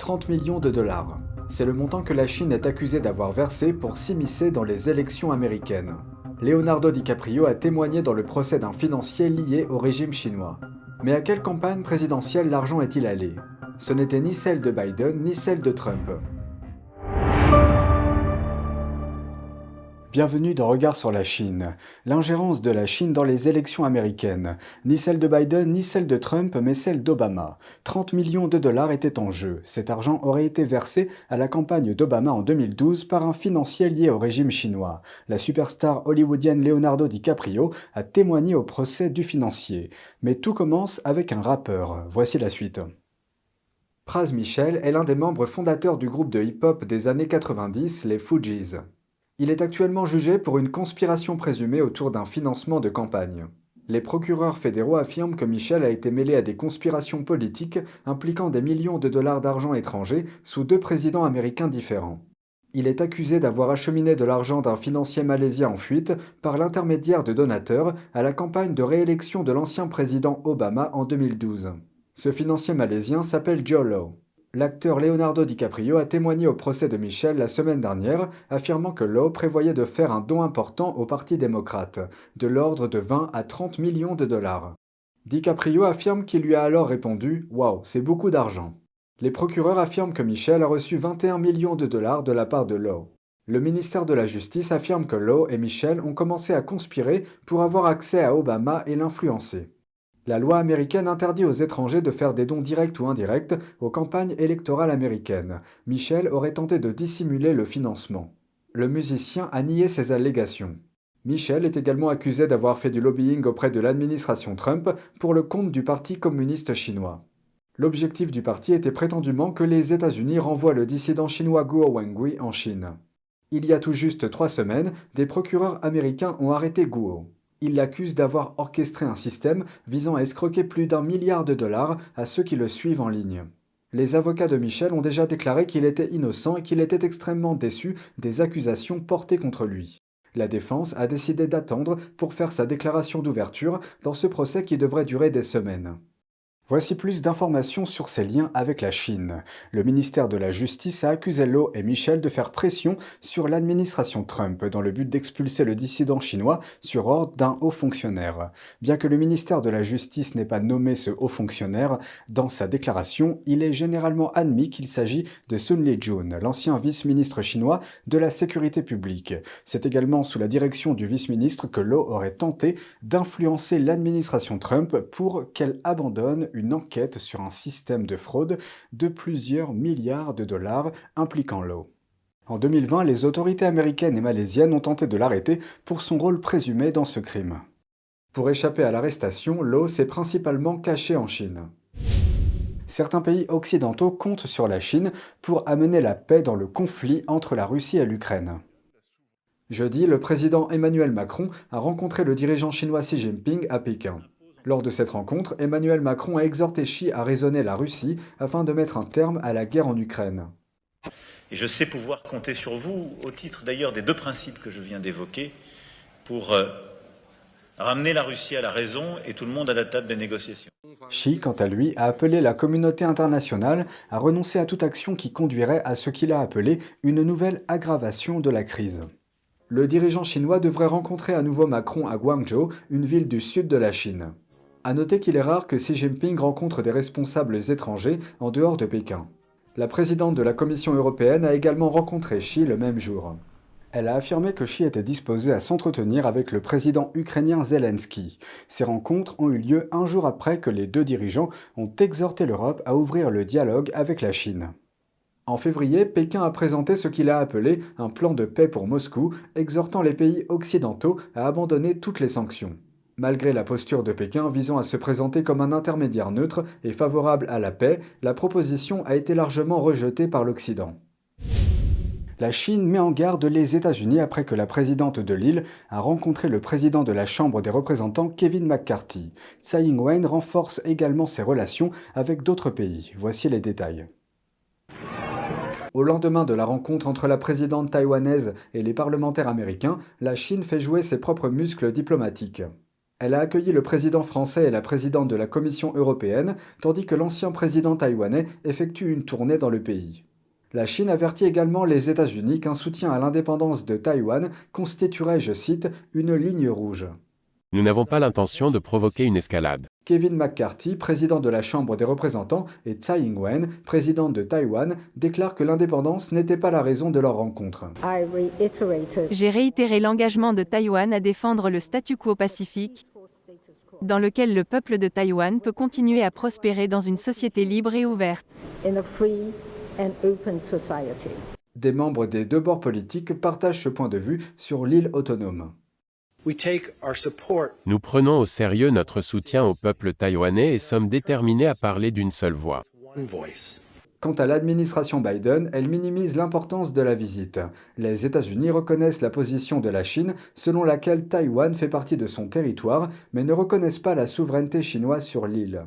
30 millions de dollars. C'est le montant que la Chine est accusée d'avoir versé pour s'immiscer dans les élections américaines. Leonardo DiCaprio a témoigné dans le procès d'un financier lié au régime chinois. Mais à quelle campagne présidentielle l'argent est-il allé? Ce n'était ni celle de Biden ni celle de Trump. Bienvenue dans Regard sur la Chine. L'ingérence de la Chine dans les élections américaines. Ni celle de Biden, ni celle de Trump, mais celle d'Obama. 30 millions de dollars étaient en jeu. Cet argent aurait été versé à la campagne d'Obama en 2012 par un financier lié au régime chinois. La superstar hollywoodienne Leonardo DiCaprio a témoigné au procès du financier. Mais tout commence avec un rappeur. Voici la suite. Pras Michel est l'un des membres fondateurs du groupe de hip-hop des années 90, les Fugees. Il est actuellement jugé pour une conspiration présumée autour d'un financement de campagne. Les procureurs fédéraux affirment que Michel a été mêlé à des conspirations politiques impliquant des millions de dollars d'argent étranger sous deux présidents américains différents. Il est accusé d'avoir acheminé de l'argent d'un financier malaisien en fuite par l'intermédiaire de donateurs à la campagne de réélection de l'ancien président Obama en 2012. Ce financier malaisien s'appelle Joe Lau. L'acteur Leonardo DiCaprio a témoigné au procès de Michel la semaine dernière, affirmant que Lau prévoyait de faire un don important au Parti démocrate, de l'ordre de 20 à 30 millions de dollars. DiCaprio affirme qu'il lui a alors répondu « Waouh, c'est beaucoup d'argent ». Les procureurs affirment que Michel a reçu 21 millions de dollars de la part de Lau. Le ministère de la Justice affirme que Lau et Michel ont commencé à conspirer pour avoir accès à Obama et l'influencer. La loi américaine interdit aux étrangers de faire des dons directs ou indirects aux campagnes électorales américaines. Michel aurait tenté de dissimuler le financement. Le musicien a nié ces allégations. Michel est également accusé d'avoir fait du lobbying auprès de l'administration Trump pour le compte du Parti communiste chinois. L'objectif du parti était prétendument que les États-Unis renvoient le dissident chinois Guo Wengui en Chine. Il y a tout juste 3 semaines, des procureurs américains ont arrêté Guo. Ils l'accusent d'avoir orchestré un système visant à escroquer plus d'1 milliard de dollars à ceux qui le suivent en ligne. Les avocats de Michel ont déjà déclaré qu'il était innocent et qu'il était extrêmement déçu des accusations portées contre lui. La défense a décidé d'attendre pour faire sa déclaration d'ouverture dans ce procès qui devrait durer des semaines. Voici plus d'informations sur ses liens avec la Chine. Le ministère de la Justice a accusé Lau et Michel de faire pression sur l'administration Trump dans le but d'expulser le dissident chinois sur ordre d'un haut fonctionnaire. Bien que le ministère de la Justice n'ait pas nommé ce haut fonctionnaire, dans sa déclaration, il est généralement admis qu'il s'agit de Sun Lijun, l'ancien vice-ministre chinois de la sécurité publique. C'est également sous la direction du vice-ministre que Lau aurait tenté d'influencer l'administration Trump pour qu'elle abandonne une enquête sur un système de fraude de plusieurs milliards de dollars impliquant Lau. En 2020, les autorités américaines et malaisiennes ont tenté de l'arrêter pour son rôle présumé dans ce crime. Pour échapper à l'arrestation, Lau s'est principalement caché en Chine. Certains pays occidentaux comptent sur la Chine pour amener la paix dans le conflit entre la Russie et l'Ukraine. Jeudi, le président Emmanuel Macron a rencontré le dirigeant chinois Xi Jinping à Pékin. Lors de cette rencontre, Emmanuel Macron a exhorté Xi à raisonner la Russie afin de mettre un terme à la guerre en Ukraine. Et je sais pouvoir compter sur vous, au titre d'ailleurs des 2 principes que je viens d'évoquer, pour ramener la Russie à la raison et tout le monde à la table des négociations. Xi, quant à lui, a appelé la communauté internationale à renoncer à toute action qui conduirait à ce qu'il a appelé une nouvelle aggravation de la crise. Le dirigeant chinois devrait rencontrer à nouveau Macron à Guangzhou, une ville du sud de la Chine. À noter qu'il est rare que Xi Jinping rencontre des responsables étrangers en dehors de Pékin. La présidente de la Commission européenne a également rencontré Xi le même jour. Elle a affirmé que Xi était disposé à s'entretenir avec le président ukrainien Zelensky. Ces rencontres ont eu lieu un jour après que les deux dirigeants ont exhorté l'Europe à ouvrir le dialogue avec la Chine. En février, Pékin a présenté ce qu'il a appelé un plan de paix pour Moscou, exhortant les pays occidentaux à abandonner toutes les sanctions. Malgré la posture de Pékin visant à se présenter comme un intermédiaire neutre et favorable à la paix, la proposition a été largement rejetée par l'Occident. La Chine met en garde les États-Unis après que la présidente de l'île a rencontré le président de la Chambre des représentants Kevin McCarthy. Tsai Ing-wen renforce également ses relations avec d'autres pays. Voici les détails. Au lendemain de la rencontre entre la présidente taïwanaise et les parlementaires américains, la Chine fait jouer ses propres muscles diplomatiques. Elle a accueilli le président français et la présidente de la Commission européenne, tandis que l'ancien président taïwanais effectue une tournée dans le pays. La Chine avertit également les États-Unis qu'un soutien à l'indépendance de Taïwan constituerait, je cite, une ligne rouge. Nous n'avons pas l'intention de provoquer une escalade. Kevin McCarthy, président de la Chambre des représentants, et Tsai Ing-wen, présidente de Taïwan, déclarent que l'indépendance n'était pas la raison de leur rencontre. J'ai réitéré l'engagement de Taïwan à défendre le statu quo pacifique, dans lequel le peuple de Taïwan peut continuer à prospérer dans une société libre et ouverte. Des membres des deux bords politiques partagent ce point de vue sur l'île autonome. Nous prenons au sérieux notre soutien au peuple taïwanais et sommes déterminés à parler d'une seule voix. Quant à l'administration Biden, elle minimise l'importance de la visite. Les États-Unis reconnaissent la position de la Chine, selon laquelle Taïwan fait partie de son territoire, mais ne reconnaissent pas la souveraineté chinoise sur l'île.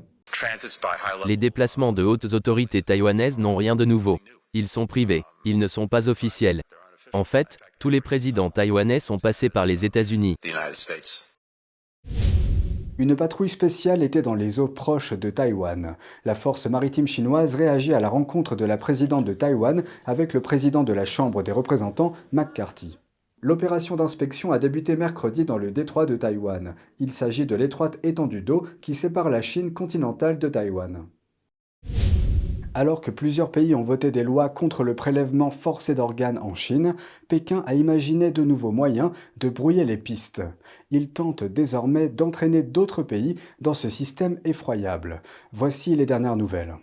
Les déplacements de hautes autorités taïwanaises n'ont rien de nouveau. Ils sont privés, ils ne sont pas officiels. En fait, tous les présidents taïwanais sont passés par les États-Unis. Une patrouille spéciale était dans les eaux proches de Taïwan. La force maritime chinoise réagit à la rencontre de la présidente de Taïwan avec le président de la Chambre des représentants, McCarthy. L'opération d'inspection a débuté mercredi dans le détroit de Taïwan. Il s'agit de l'étroite étendue d'eau qui sépare la Chine continentale de Taïwan. Alors que plusieurs pays ont voté des lois contre le prélèvement forcé d'organes en Chine, Pékin a imaginé de nouveaux moyens de brouiller les pistes. Il tente désormais d'entraîner d'autres pays dans ce système effroyable. Voici les dernières nouvelles.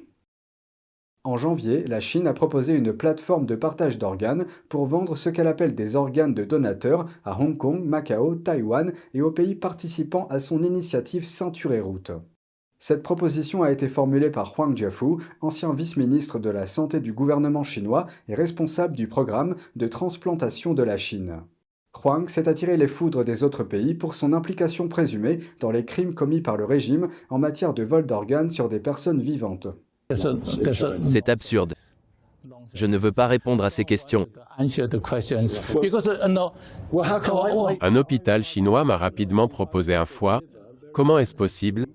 En janvier, la Chine a proposé une plateforme de partage d'organes pour vendre ce qu'elle appelle des organes de donateurs à Hong Kong, Macao, Taïwan et aux pays participant à son initiative Ceinture et Route. Cette proposition a été formulée par Huang Jiafu, ancien vice-ministre de la Santé du gouvernement chinois et responsable du programme de transplantation de la Chine. Huang s'est attiré les foudres des autres pays pour son implication présumée dans les crimes commis par le régime en matière de vol d'organes sur des personnes vivantes. C'est absurde. Je ne veux pas répondre à ces questions. Un hôpital chinois m'a rapidement proposé un foie. Comment est-ce possible ?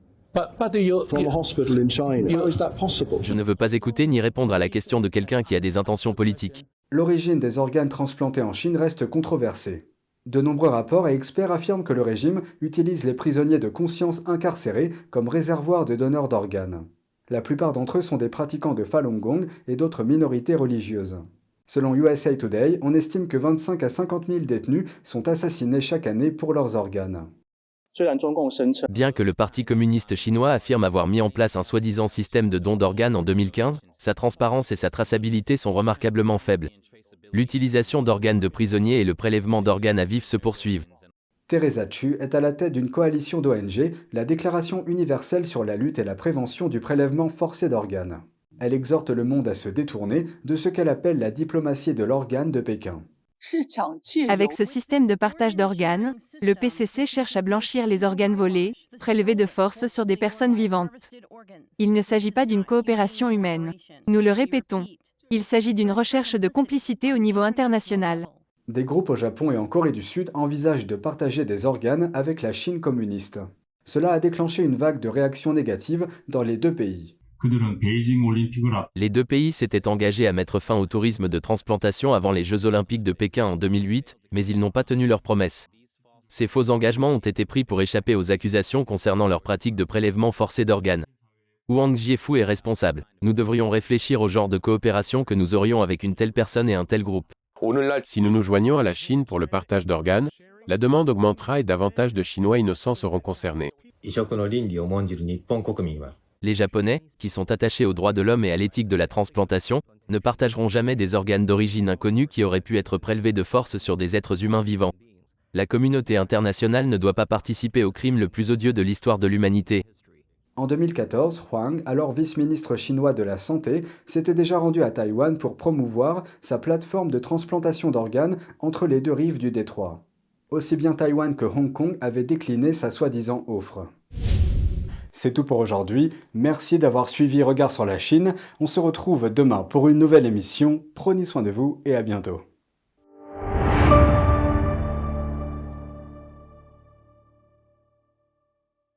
Je ne veux pas écouter ni répondre à la question de quelqu'un qui a des intentions politiques. L'origine des organes transplantés en Chine reste controversée. De nombreux rapports et experts affirment que le régime utilise les prisonniers de conscience incarcérés comme réservoir de donneurs d'organes. La plupart d'entre eux sont des pratiquants de Falun Gong et d'autres minorités religieuses. Selon USA Today, on estime que 25 à 50 000 détenus sont assassinés chaque année pour leurs organes. Bien que le Parti communiste chinois affirme avoir mis en place un soi-disant système de don d'organes en 2015, sa transparence et sa traçabilité sont remarquablement faibles. L'utilisation d'organes de prisonniers et le prélèvement d'organes à vif se poursuivent. Teresa Chu est à la tête d'une coalition d'ONG, la Déclaration universelle sur la lutte et la prévention du prélèvement forcé d'organes. Elle exhorte le monde à se détourner de ce qu'elle appelle la diplomatie de l'organe de Pékin. Avec ce système de partage d'organes, le PCC cherche à blanchir les organes volés, prélevés de force sur des personnes vivantes. Il ne s'agit pas d'une coopération humaine. Nous le répétons. Il s'agit d'une recherche de complicité au niveau international. Des groupes au Japon et en Corée du Sud envisagent de partager des organes avec la Chine communiste. Cela a déclenché une vague de réactions négatives dans les deux pays. Les deux pays s'étaient engagés à mettre fin au tourisme de transplantation avant les Jeux Olympiques de Pékin en 2008, mais ils n'ont pas tenu leurs promesses. Ces faux engagements ont été pris pour échapper aux accusations concernant leur pratique de prélèvement forcé d'organes. Huang Jiafu est responsable. Nous devrions réfléchir au genre de coopération que nous aurions avec une telle personne et un tel groupe. Si nous nous joignons à la Chine pour le partage d'organes, la demande augmentera et davantage de Chinois innocents seront concernés. Les Japonais, qui sont attachés aux droits de l'homme et à l'éthique de la transplantation, ne partageront jamais des organes d'origine inconnue qui auraient pu être prélevés de force sur des êtres humains vivants. La communauté internationale ne doit pas participer au crime le plus odieux de l'histoire de l'humanité. En 2014, Huang, alors vice-ministre chinois de la Santé, s'était déjà rendu à Taïwan pour promouvoir sa plateforme de transplantation d'organes entre les deux rives du détroit. Aussi bien Taïwan que Hong Kong avaient décliné sa soi-disant offre. C'est tout pour aujourd'hui. Merci d'avoir suivi Regard sur la Chine. On se retrouve demain pour une nouvelle émission. Prenez soin de vous et à bientôt.